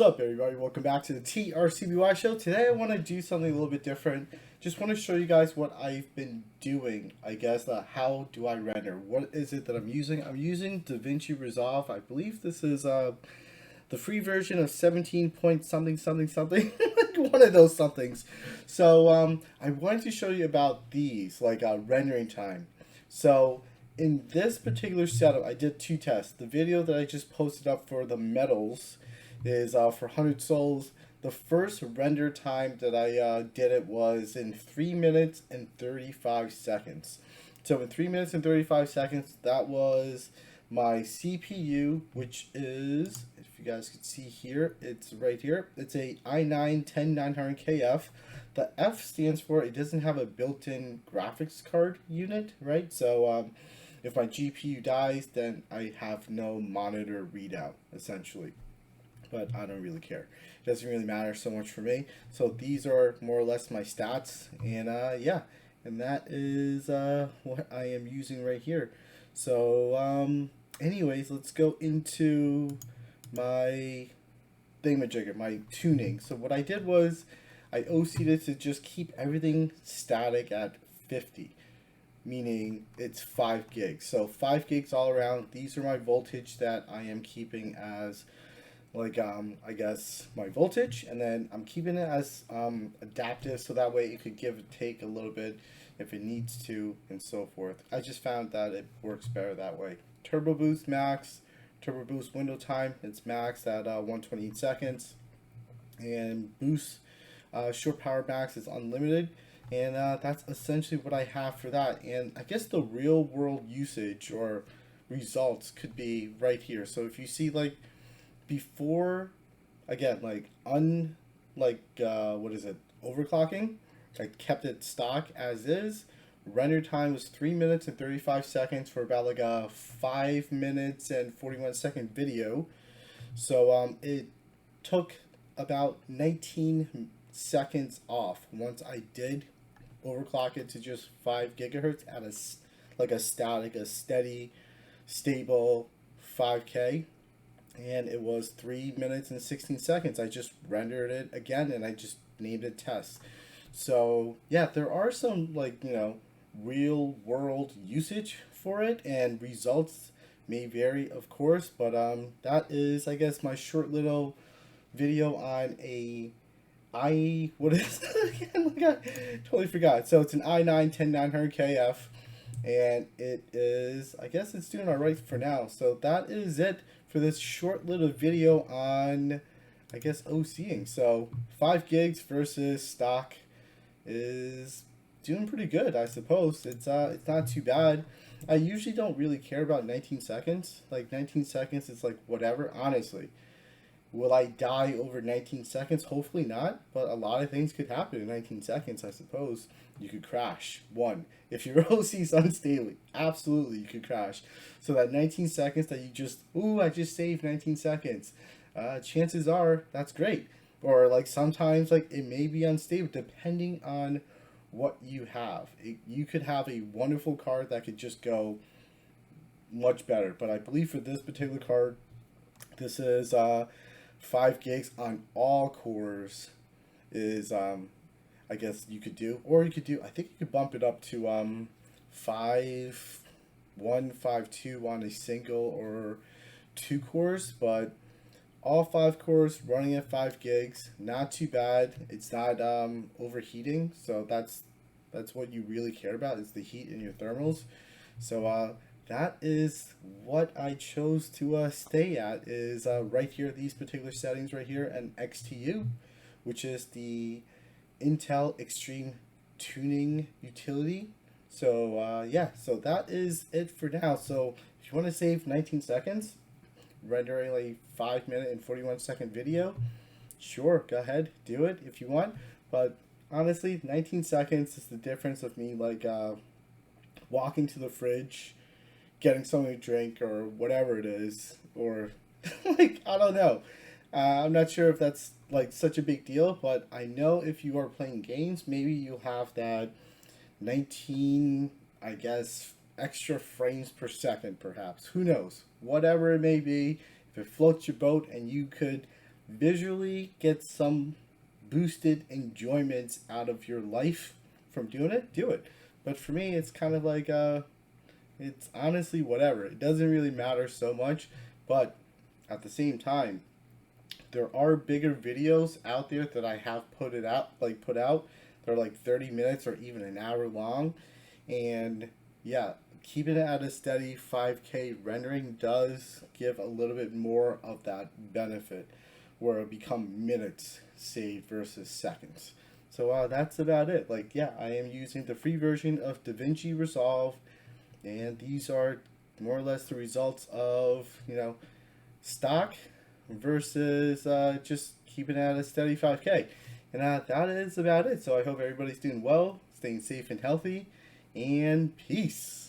up, everybody? Welcome back to the TRCBY show. Today I want to do something a little bit different. Just want to show you guys what I've been doing. I guess how do I render? What is it that I'm using? I'm using Davinci Resolve. I believe this is the free version of 17 point something something something. Like one of those somethings. So I wanted to show you about these, like rendering time. So in this particular setup, I did two tests. The video that I just posted up for the medals is for 100 souls. The first render time that I did it was in 3 minutes and 35 seconds. So in 3 minutes and 35 seconds, that was my CPU, which is, if you guys can see here, it's right here. It's a i9-10900KF. The F stands for it doesn't have a built-in graphics card unit, right? So if my GPU dies, then I have no monitor readout, essentially. But I don't really care. It doesn't really matter so much for me. So these are more or less my stats, and yeah, and that is what I am using right here. So anyways, let's go into my thingamajigger, my tuning. So what I did was I OC'd it to just keep everything static at 50. Meaning it's 5 gigs. So 5 gigs all around. These are my voltage that I am keeping as like I guess my voltage, and then I'm keeping it as adaptive, so that way it could give and take a little bit if it needs to, and so forth. I just found that it works better that way. Turbo boost max, turbo boost window time, it's maxed at 128 seconds, and boost short power max is unlimited. And that's essentially what I have for that. And I guess the real world usage or results could be right here. So if you see, like, before, again, like what is it, overclocking, I kept it stock as is. Render time was 3 minutes and 35 seconds for about like a 5 minutes and 41 second video. So it took about 19 seconds off once I did overclock it to just 5 gigahertz at a static, a steady, stable 5K, and it was 3 minutes and 16 seconds. I just rendered it again, and I just named it test. So yeah, there are some, like, real world usage for it, and results may vary, of course, but that is, I guess, my short little video on what is it again? I totally forgot. So it's an i9-10900KF, and it is, I guess it's doing alright for now. So that is it for this short little video on, I guess, OCing. So 5 gigs versus stock is doing pretty good, I suppose. It's not too bad. I usually don't really care about 19 seconds. Like 19 seconds is like whatever, honestly. Will I die over 19 seconds? Hopefully not, but a lot of things could happen in 19 seconds, I suppose. You could crash. One, if your OC is unstable, absolutely you could crash. So that 19 seconds that you I just saved 19 seconds. Chances are that's great. Or like sometimes like it may be unstable depending on what you have. You could have a wonderful card that could just go much better. But I believe for this particular card, this is 5 gigs on all cores is I guess you could do, or you could do, I think you could bump it up to 5.152 on a single or 2 cores, but all 5 cores running at 5 gigs, not too bad. It's not overheating, so that's what you really care about, is the heat in your thermals. So that is what I chose to stay at, is right here, these particular settings right here, and XTU, which is the Intel Extreme Tuning Utility. So yeah, so that is it for now. So if you want to save 19 seconds, rendering a 5 minute and 41 second video, sure, go ahead, do it if you want. But honestly, 19 seconds is the difference of me like walking to the fridge, getting something to drink or whatever it is, or like, I don't know. I'm not sure if that's like such a big deal, but I know if you are playing games, maybe you'll have that 19, I guess, extra frames per second, perhaps. Who knows? Whatever it may be, if it floats your boat and you could visually get some boosted enjoyments out of your life from doing it, do it. But for me, it's kind of like it's honestly whatever. It doesn't really matter so much, but at the same time, there are bigger videos out there that I have put out. They're like 30 minutes or even an hour long, and yeah, keeping it at a steady 5K rendering does give a little bit more of that benefit, where it become minutes saved versus seconds. So that's about it. Like, yeah, I am using the free version of Davinci Resolve, and these are more or less the results of stock versus just keeping it at a steady 5K. And that is about it. So I hope everybody's doing well, staying safe and healthy, and peace.